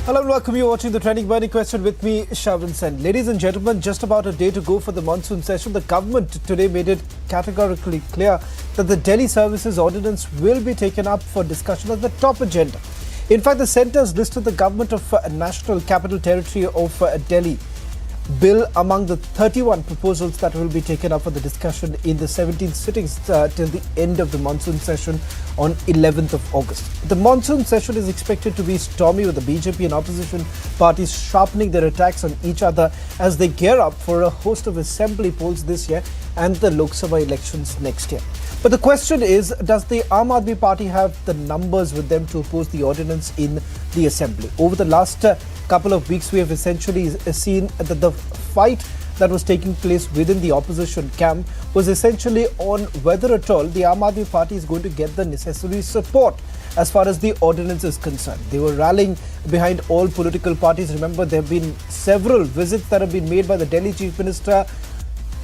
Hello and welcome. You're watching the Trending Burning Question with me, Shavin Sen. Ladies and gentlemen, just about a day to go for the monsoon session. The government today made it categorically clear that the Delhi Services Ordinance will be taken up for discussion at the top agenda. In fact, the centre has listed the government of National Capital Territory of Delhi bill among the 31 proposals that will be taken up for the discussion in the 17th sittings till the end of the monsoon session on 11th of August. The monsoon session is expected to be stormy, with the BJP and opposition parties sharpening their attacks on each other as they gear up for a host of assembly polls this year and the Lok Sabha elections next year. But the question is, does the Aam Aadmi Party have the numbers with them to oppose the ordinance in the assembly? Over the last couple of weeks, we have essentially seen that the fight that was taking place within the opposition camp was essentially on whether at all the Aam Aadmi Party is going to get the necessary support as far as the ordinance is concerned. They were rallying behind all political parties. Remember, there have been several visits that have been made by the Delhi Chief Minister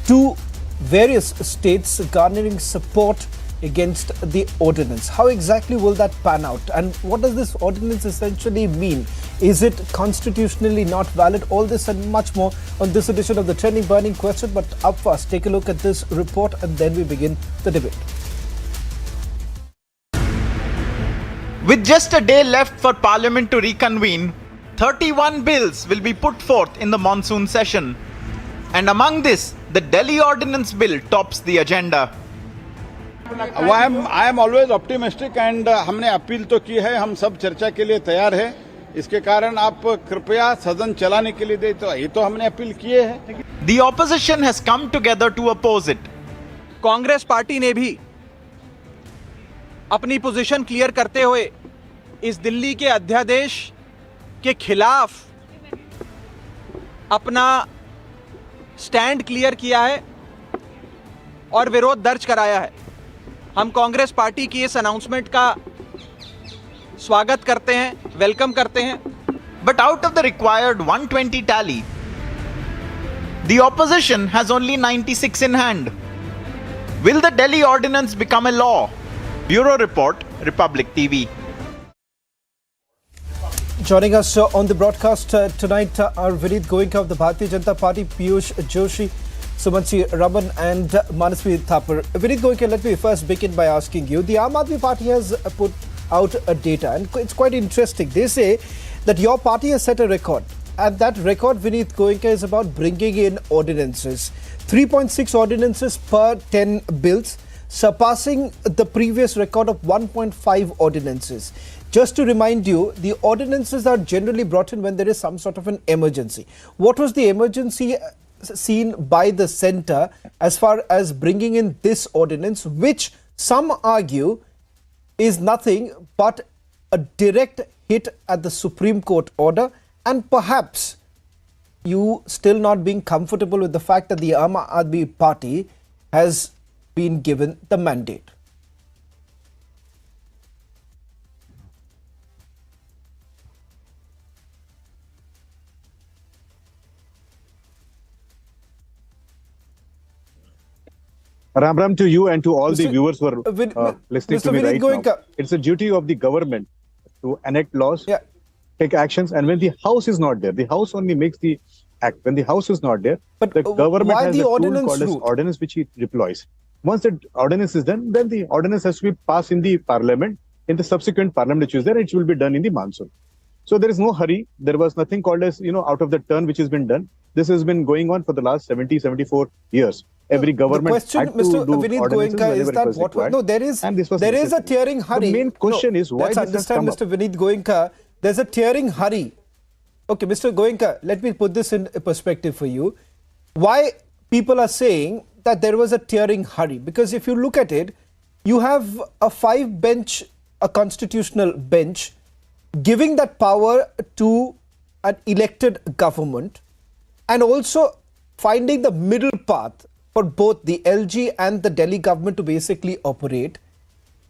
to various states garnering support against the ordinance. How exactly will that pan out? And what does this ordinance essentially mean? Is it constitutionally not valid? All this and much more on this edition of the Trending Burning Question. But up first, take a look at this report and then we begin the debate. With just a day left for Parliament to reconvene, 31 bills will be put forth in the monsoon session. And among this, the Delhi Ordinance Bill tops the agenda. I am always optimistic and हमने appeal तो की है, हम सब चर्चा के लिए तैयार है. इसके कारण आप कृपया सदन चलाने के लिए दे, तो ये तो हमने अपील किए है. The opposition has come together to oppose it. Congress party ने भी अपनी पोजीशन क्लियर करते हुए इस दिल्ली के अध्यादेश के खिलाफ अपना स्टैंड क्लियर किया है और विरोध दर्ज कराया है. हम कांग्रेस पार्टी की इस अनाउंसमेंट का स्वागत करते हैं, वेलकम करते हैं. But out of the required 120 tally, the opposition has only 96 in hand. Will the Delhi Ordinance become a law? Bureau Report, Republic TV. Joining us on the broadcast tonight are Vineet Goenka of the Bharatiya Janata Party, Piyush Joshi, Sumansi Raman and Manasvi Thapar. Vineet Goenka, let me first begin by asking you, the Aam Aadmi Party has put out a data and it's quite interesting. They say that your party has set a record, and that record, Vineet Goenka, is about bringing in ordinances. 3.6 ordinances per 10 bills, surpassing the previous record of 1.5 ordinances. Just to remind you, the ordinances are generally brought in when there is some sort of an emergency. What was the emergency seen by the centre as far as bringing in this ordinance, which some argue is nothing but a direct hit at the Supreme Court order, and perhaps you still not being comfortable with the fact that the Aam Aadmi Party has been given the mandate? Ram Ram to you and to all the viewers who are listening to me right now. It's a duty of the government to enact laws, take actions, and when the House is not there, the House only makes the act. When the House is not there, but the government has a tool called as ordinance which it deploys. Once the ordinance is done, then the ordinance has to be passed in the parliament, in the subsequent parliament which is there, it will be done in the monsoon. So there is no hurry. There was nothing called as, out of the turn which has been done. This has been going on for the last 74 years. Every government the question, had to Mr. do Vineet Goenka, is that what? No, there is a tearing hurry. The main question is why let's this understand, has come Mr. Vineet Goenka. There's a tearing hurry. Okay, Mr. Goenka, let me put this in perspective for you. Why people are saying that there was a tearing hurry? Because if you look at it, you have a 5-bench, a constitutional bench, giving that power to an elected government, and also finding the middle path for both the LG and the Delhi government to basically operate.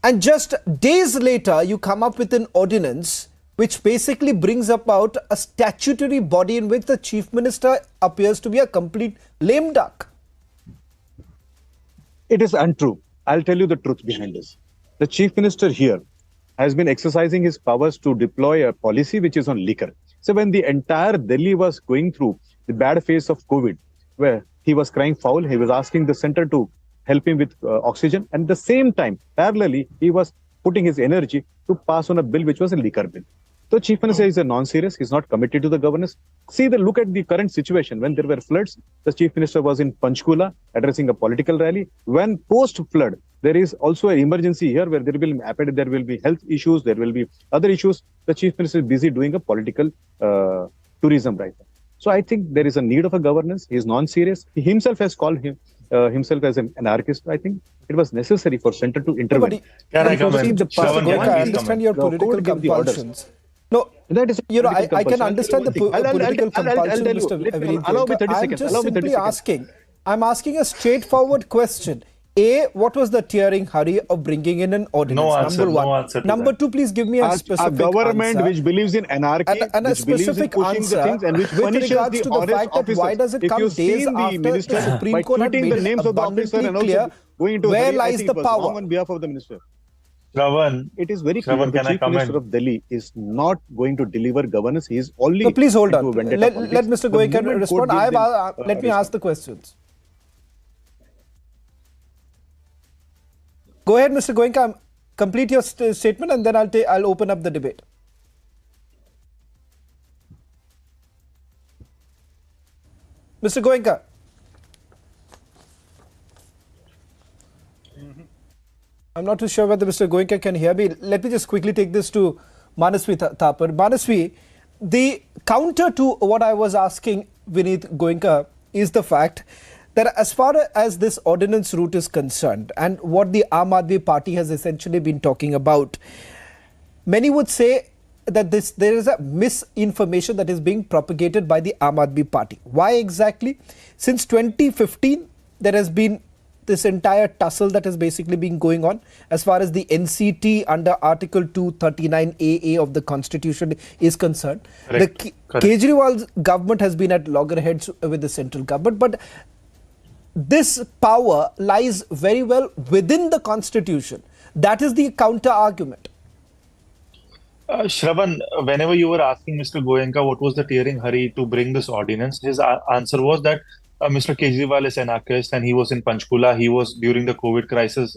And just days later, you come up with an ordinance which basically brings about a statutory body in which the Chief Minister appears to be a complete lame duck. It is untrue. I'll tell you the truth behind this. The Chief Minister here has been exercising his powers to deploy a policy which is on liquor. So when the entire Delhi was going through the bad phase of COVID, where he was crying foul, he was asking the center to help him with oxygen. And at the same time, parallelly, he was putting his energy to pass on a bill which was a liquor bill. So Chief Minister is a non-serious. He's not committed to the governance. Look at the current situation. When there were floods, the Chief Minister was in Panchkula addressing a political rally. When post-flood, there is also an emergency here where there will be health issues, there will be other issues. The Chief Minister is busy doing a political tourism right now. So I think there is a need of a governance. He is non-serious. He himself has called himself as an anarchist. I think it was necessary for center to intervene. I understand your political compulsions. No, that is I can understand the political compulsion, Mr. Vineet. I'm just simply asking. I'm asking a straightforward question. A, what was the tearing hurry of bringing in an ordinance? No answer, number one. No answer number two, please give me a specific answer. A government answer. which believes in anarchy, and a specific answer the things and which with regards to the fact that why does it come days after the Supreme Court had made it abundantly clear where lies the power? On behalf of the minister. Shravan, it is very clear the Chief Minister of Delhi is not going to deliver governance. He is only. No, please hold on. Let Mr. Goenka respond. Let me ask the questions. Go ahead, Mr. Goenka. Complete your statement, and then I'll open up the debate. Mr. Goenka. I'm not too sure whether Mr. Goenka can hear me. Let me just quickly take this to Manasvi Thapar. Manasvi, the counter to what I was asking Vineet Goenka is the fact that as far as this ordinance route is concerned and what the Aam Aadmi Party has essentially been talking about, many would say that there is a misinformation that is being propagated by the Aam Aadmi Party. Why exactly? Since 2015, there has been this entire tussle that has basically been going on as far as the NCT under Article 239AA of the Constitution is concerned. Correct. The Kejriwal's government has been at loggerheads with the central government, but this power lies very well within the Constitution. That is the counter argument. Shravan, whenever you were asking Mr. Goenka what was the tearing hurry to bring this ordinance, his answer was that Mr. Kejriwal is an anarchist and he was in Panchkula. He was during the COVID crisis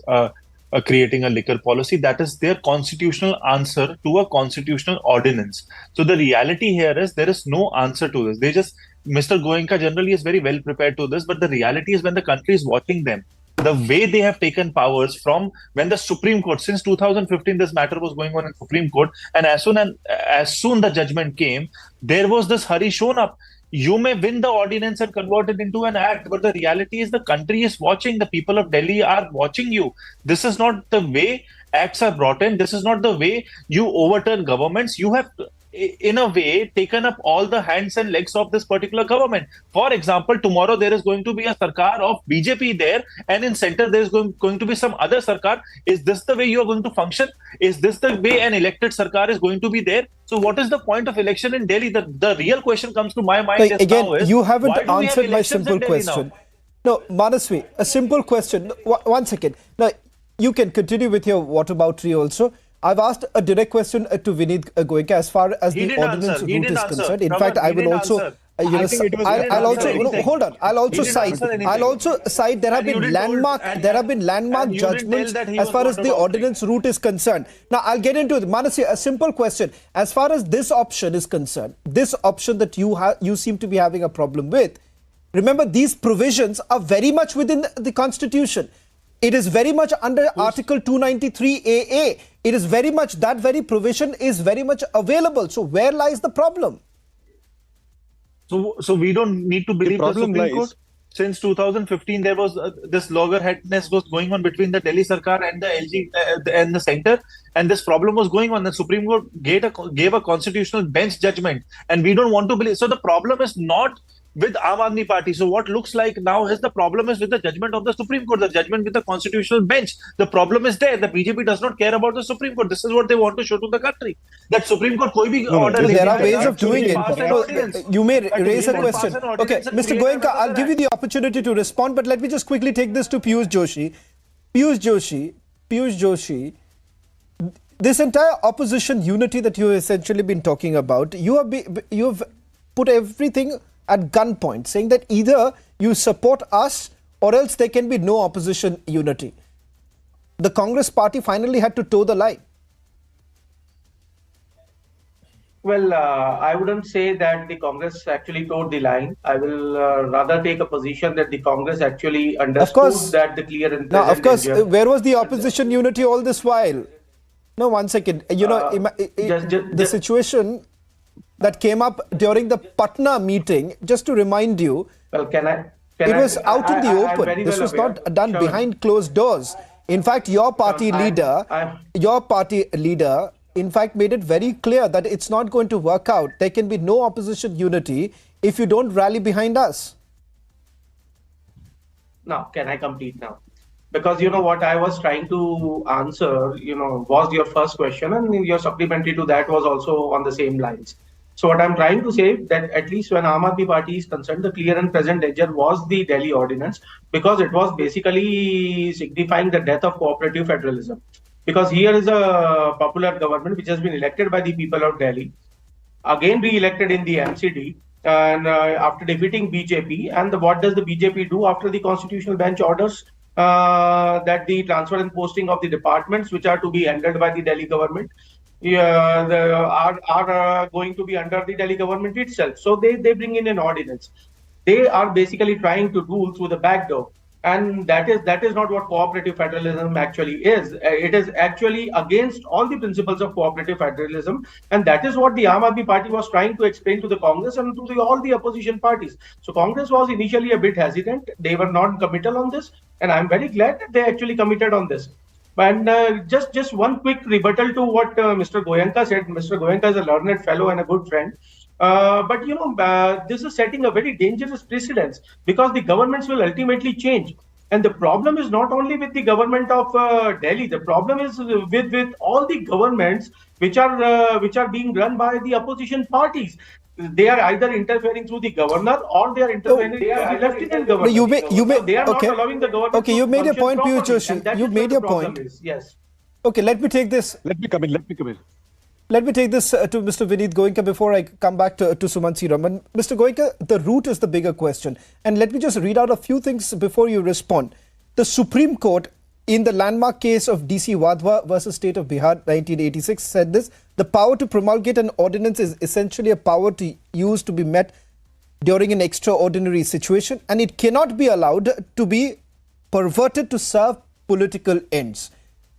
creating a liquor policy. That is their constitutional answer to a constitutional ordinance. So the reality here is there is no answer to this. Mr. Goenka generally is very well prepared to this, but the reality is when the country is watching them, the way they have taken powers from when the Supreme Court, since 2015, this matter was going on in Supreme Court, and as soon the judgment came, there was this hurry shown up. You may win the ordinance and convert it into an act, but the reality is the country is watching. The people of Delhi are watching you. This is not the way acts are brought in. This is not the way you overturn governments. You have, in a way, taken up all the hands and legs of this particular government. For example, tomorrow there is going to be a sarkar of BJP there, and in center there is going to be some other sarkar. Is this the way you are going to function? Is this the way an elected sarkar is going to be there? So what is the point of election in Delhi? The real question comes to my mind now is, you haven't answered my simple question. No, Manasvi, a simple question. One second. Now, you can continue with your whataboutery also. I've asked a direct question to Vineet Goenka as far as the ordinance route is concerned. In fact, I will also, I'll also hold on. I'll also cite there have been landmark judgments as far as the ordinance route is concerned. Now, I'll get into it. Manasi, a simple question. As far as this option is concerned, this option that you seem to be having a problem with, remember these provisions are very much within the Constitution. It is very much under Article 293AA. It is very much, that very provision is very much available. So where lies the problem? So we don't need to believe the Supreme Court? Since 2015, there was this loggerheadness was going on between the Delhi Sarkar and the LG and the center, and this problem was going on. The Supreme Court gave a constitutional bench judgment, and we don't want to believe. So the problem is not with Aam Aadmi Party. So what looks like now is the problem is with the judgment of the Supreme Court, the judgment with the constitutional bench. The problem is there. The BJP does not care about the Supreme Court. This is what they want to show to the country. That Supreme Court koi bhi order. There are ways of doing it. You may raise a question. Okay, Mr. Goenka, I'll give you the opportunity to respond, but let me just quickly take this to Piyush Joshi. Piyush Joshi, This entire opposition unity that you have essentially been talking about, you have put everything at gunpoint, saying that either you support us or else there can be no opposition unity. The Congress party finally had to toe the line. Well, I wouldn't say that the Congress actually towed the line. I will rather take a position that the Congress actually understood that the clear and now, present of course, danger. Where was the opposition unity all this while? No, 1 second. The situation that came up during the Patna meeting, just to remind you, well, it was out in the open. This was not done behind closed doors. In fact, your party leader, in fact, made it very clear that it's not going to work out. There can be no opposition unity if you don't rally behind us. Now, can I complete now? Because what I was trying to answer, was your first question, and your supplementary to that was also on the same lines. So what I'm trying to say that at least when Aam Aadmi Party is concerned, the clear and present danger was the Delhi Ordinance, because it was basically signifying the death of cooperative federalism. Because here is a popular government which has been elected by the people of Delhi, again re-elected in the MCD, and after defeating BJP. And what does the BJP do after the constitutional bench orders that the transfer and posting of the departments which are to be handled by the Delhi government are going to be under the Delhi government itself. So they bring in an ordinance. They are basically trying to rule through the back door. And that is not what cooperative federalism actually is. It is actually against all the principles of cooperative federalism. And that is what the Aam Aadmi Party was trying to explain to the Congress and to all the opposition parties. So Congress was initially a bit hesitant. They were non-committal on this. And I'm very glad that they actually committed on this. And just one quick rebuttal to what Mr. Goenka said. Mr. Goenka is a learned fellow and a good friend. But this is setting a very dangerous precedence, because the governments will ultimately change. And the problem is not only with the government of Delhi. The problem is with all the governments which are being run by the opposition parties. They are either interfering through the governor or they are interfering through the lieutenant governor. They are not allowing the government. Okay, you made your point, Piyush Joshi. You made your point. Yes. Okay, let me take this. Let me come in. Let me take this to Mr. Vineet Goenka before I come back to Sumansi Raman. Mr. Goenka, the root is the bigger question. And let me just read out a few things before you respond. The Supreme Court, in the landmark case of DC Wadhwa versus State of Bihar 1986, said this: the power to promulgate an ordinance is essentially a power to use to be met during an extraordinary situation, and it cannot be allowed to be perverted to serve political ends.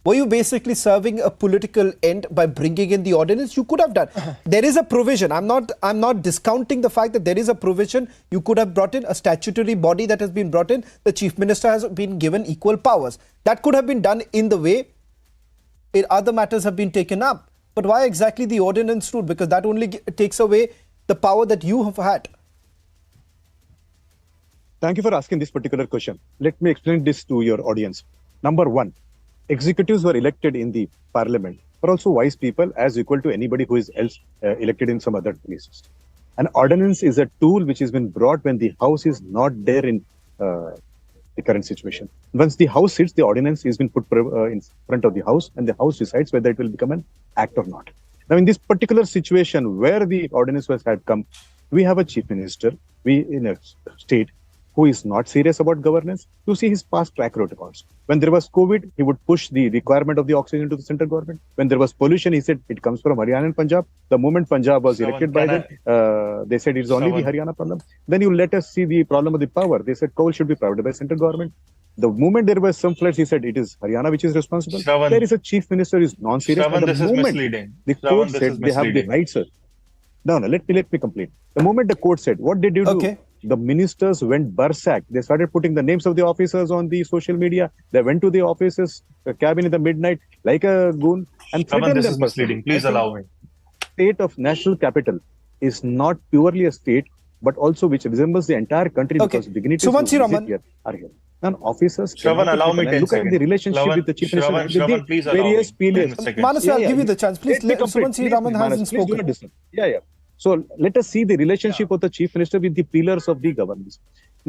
Were you basically serving a political end by bringing in the ordinance? You could have done. There is a provision. I'm not discounting the fact that there is a provision. You could have brought in a statutory body that has been brought in. The Chief Minister has been given equal powers. That could have been done in the way other matters have been taken up. But why exactly the ordinance route? Because that only takes away the power that you have had. Thank you for asking this particular question. Let me explain this to your audience. Number one, executives were elected in the parliament, but also wise people as equal to anybody who is else elected in some other places. An ordinance is a tool which has been brought when the house is not there in the current situation. Once the house sits, the ordinance has been put in front of the house, and the house decides whether it will become an act or not. Now, in this particular situation where the ordinance had come, we have a chief minister, we in a state who is not serious about governance. You see his past track records. When there was COVID, he would push the requirement of the oxygen to the central government. When there was pollution, he said it comes from Haryana and Punjab. The moment Punjab was elected by them, they said it's only the Haryana problem. Then you let us see the problem of the power. They said coal should be provided by central government. The moment there was some floods, he said it is Haryana which is responsible. There is a chief minister who is non-serious. This is misleading. The court said they have the rights. No, let me complete. The moment the court said, what did you do? Okay. The ministers went berserk. They started putting the names of the officers on the social media. They went to the offices, the cabin in the midnight, like a goon, and threatened them. This is misleading. Please allow me. State of national capital is not purely a state, but also which resembles the entire country, because dignitaries Sumansi Raman here are here. And officers, Shravan, allow me 10 look at the relationship with the chief minister, with the various pillars. Manas, I'll give you the chance. Please, Sumansi Raman hasn't spoken. So let us see the relationship of the chief minister with the pillars of the governance.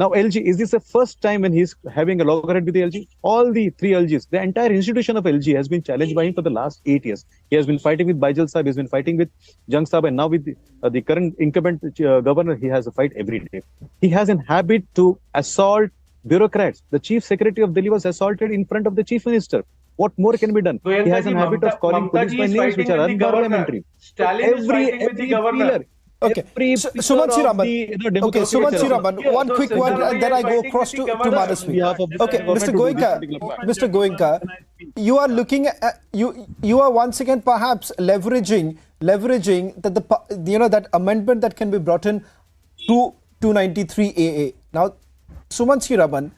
Now, LG, is this the first time when he's having a loggerhead with the LG? All the three LGs, the entire institution of LG has been challenged by him for the last 8 years. He has been fighting with Baijal Saab, he's been fighting with Jung Saab, and now with the current incumbent governor, he has a fight every day. He has a habit to assault bureaucrats. The chief secretary of Delhi was assaulted in front of the chief minister. What more can be done? He has a habit of calling police by names which are unparliamentary. Stalin is fighting with the governor. Okay, Sumant Raman. Okay, Sumant Raman. One quick word, and then I go across to Manasvi. Okay, Mr. Goenka, you are looking at you are once again perhaps leveraging that that amendment that can be brought in to 293 AA. Now, Sumant Raman,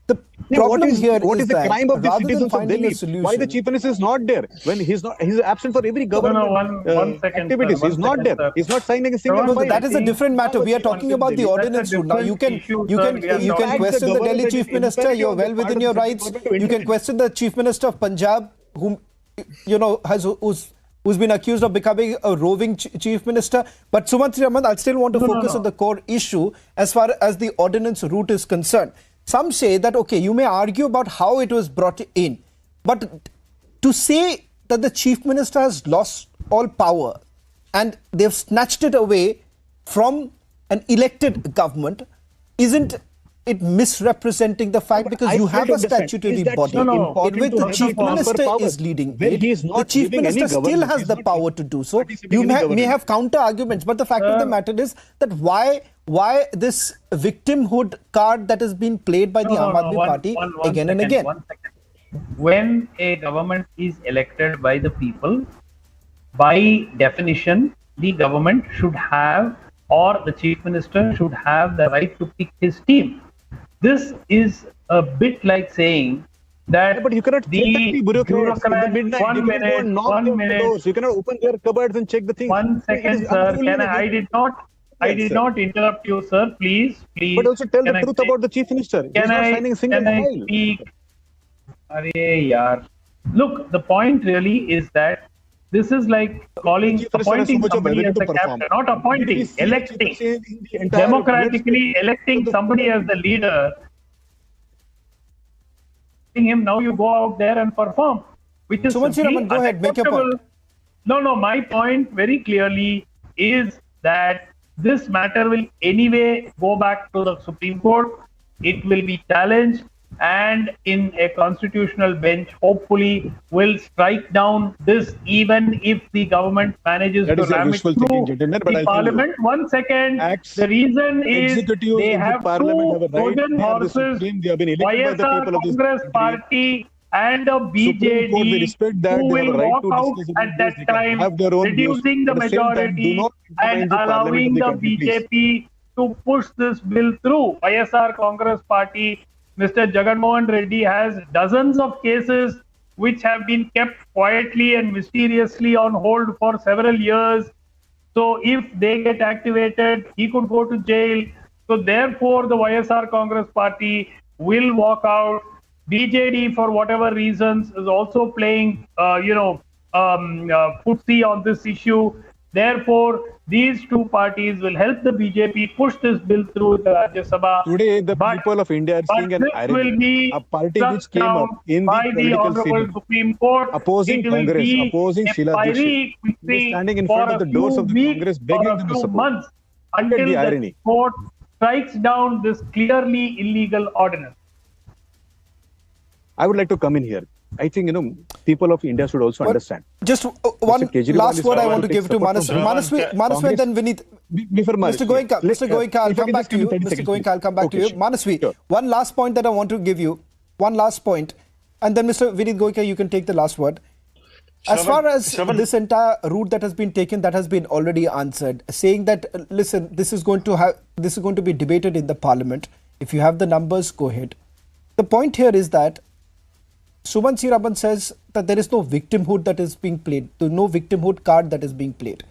the problem here what is the that crime of the rather citizens than of finding Delhi? a solution, Why the chief minister is not there when he's absent for every government one second, activities? sir, He's not there. sir. He's not signing a single No, file. that is a different matter. We are talking about the ordinance route. Now you can question the Delhi chief minister. You're well within your rights. You can question the chief minister of Punjab, whom who's been accused of becoming a roving chief minister. But Sumant Raman, I still want to focus on the core issue as far as the ordinance route is concerned. Some say that, okay, you may argue about how it was brought in, but to say that the chief minister has lost all power and they've snatched it away from an elected government, isn't it misrepresenting the fact? Because you have a statutory body in which the chief minister is leading it. The chief minister still has the power to do so. You may have counter arguments, but the fact of the matter is that why this victimhood card that has been played by the Aam Aadmi Party again and again? When a government is elected by the people, by definition, the government should have, or the chief minister should have, the right to pick his team. This is a bit like saying that but you cannot check the bureaucrats in the midnight. One minute. You cannot open their cupboards and check the things. 1 second, sir. I did not interrupt you, sir. Please. But also tell the truth about the chief minister. He's not signing a single file. Speak? Look, the point really is that this is like appointing somebody as the captain, not appointing, electing, democratically electing somebody as the leader. Him, now you go out there and perform, which is go ahead, make your point. No, my point very clearly is that this matter will anyway go back to the Supreme Court. It will be challenged, and in a constitutional bench hopefully will strike down this, even if the government manages to ram it through the parliament. 1 second. The reason is they have two Trojan horses, YSR Congress Party and a BJD, who will walk out at that time, reducing the majority and allowing the BJP to push this bill through. YSR Congress Party, Mr. Jagan Mohan Reddy has dozens of cases which have been kept quietly and mysteriously on hold for several years. So if they get activated, he could go to jail. So therefore, the YSR Congress Party will walk out. BJD, for whatever reasons, is also playing, footsie on this issue. Therefore, these two parties will help the BJP push this bill through the Rajya Sabha. Today, the people of India are seeing an irony. A party which came up in the political scene, Supreme Court, opposing Congress, opposing Sheila Dikshit, standing in front of the doors of the Congress, begging them to support. Until the court strikes down this clearly illegal ordinance. I would like to come in here. I think, people of India should also understand. Just one last word I want to give to Manasvi and then Vineet. Mr. Goenka, I'll come back to you. Mr. Goenka, I'll come back to you. Manasvi, one last point that I want to give you. One last point. And then Mr. Vineet Goenka, you can take the last word. As far as this entire route that has been taken, that has been already answered, saying that, listen, this is going to be debated in the parliament. If you have the numbers, go ahead. The point here is that Sumant Raman says that there is no victimhood that is being played. There is no victimhood card that is being played.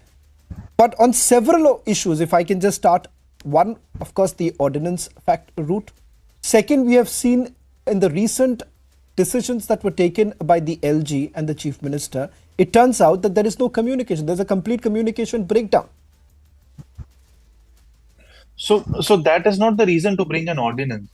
But on several issues, if I can just start, one, of course, the ordinance route. Second, we have seen in the recent decisions that were taken by the LG and the Chief Minister, it turns out that there is no communication. There's a complete communication breakdown. So that is not the reason to bring an ordinance.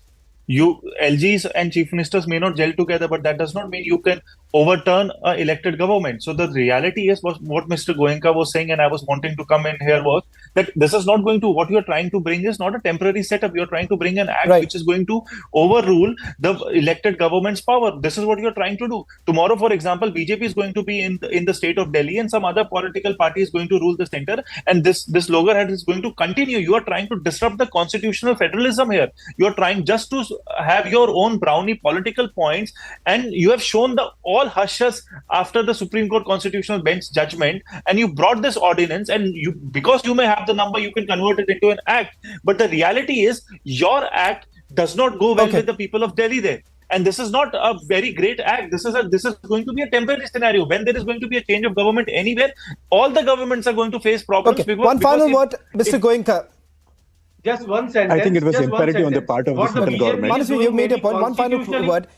LGs and chief ministers may not gel together, but that does not mean you can overturn an elected government. So the reality is what Mr. Goenka was saying, and I was wanting to come in here, was that this is not going to, what you are trying to bring is not a temporary setup. You are trying to bring an act which is going to overrule the elected government's power. This is what you are trying to do. Tomorrow, for example, BJP is going to be in the state of Delhi, and some other political party is going to rule the center, and this loggerhead is going to continue. You are trying to disrupt the constitutional federalism here. You are trying just to have your own brownie political points, and you have shown the all hushes after the Supreme Court Constitutional Bench judgment, and you brought this ordinance, and you, because you may have the number, you can convert it into an act. But the reality is your act does not go well with the people of Delhi there. And this is not a very great act. This is going to be a temporary scenario. When there is going to be a change of government anywhere, all the governments are going to face problems. One final word, Mr. Goenka. Just one sentence. I think it was imperative on the part of the central government. Honestly, you made a point. One final word.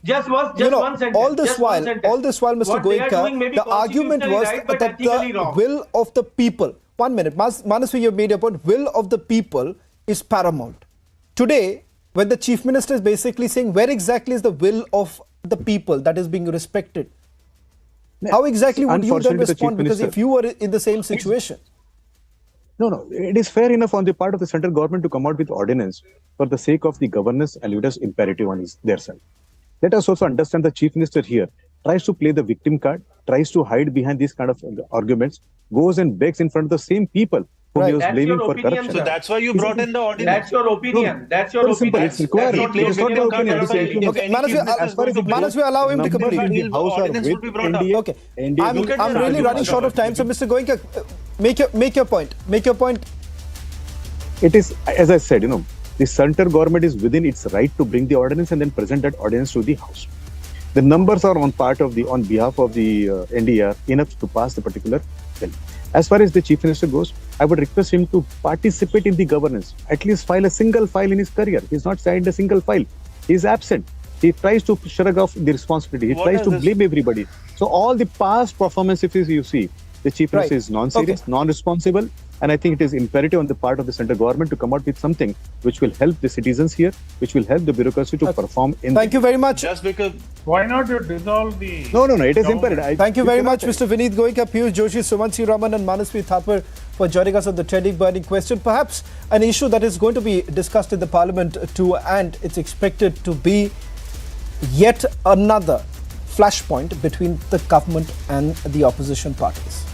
Just one sentence. All this while, Mr. Goenka, the argument was that the will of the people. 1 minute. Manasvi, you made a point. Will of the people is paramount. Today, when the chief minister is basically saying where exactly is the will of the people that is being respected, how exactly would you then respond? Because if you were in the same situation. No, it is fair enough on the part of the central government to come out with ordinance for the sake of the governance and leaders imperative on their side. Let us also understand the chief minister here tries to play the victim card, tries to hide behind these kind of arguments, goes and begs in front of the same people whom he was blaming for corruption. So that's why you brought in the ordinance. That's your opinion. That's your opinion. It's required. It's not your opinion. Okay, Manasvi, allow him to complete. The House are with NDA. Okay, I'm really running short of time. So, Mr. Goenka, make your point. Make your point. It is, as I said, the central government is within its right to bring the ordinance and then present that ordinance to the House. The numbers are on behalf of the NDR enough to pass the particular bill. As far as the chief minister goes, I would request him to participate in the governance. At least file a single file in his career. He's not signed a single file. He's absent. He tries to shrug off the responsibility. He tries to blame everybody. So all the past performances you see, the chief minister is non-serious, non-responsible, and I think it is imperative on the part of the central government to come out with something which will help the citizens here, which will help the bureaucracy to perform in. Thank you very much. Just because. Why not you dissolve the... No, it is imperative. Thank you very much, Mr. Vineet Goenka, Piyush Joshi, Sumansi Raman and Manasvi Thapar for joining us on the trending burning question. Perhaps an issue that is going to be discussed in the Parliament too, and it's expected to be yet another flashpoint between the government and the opposition parties.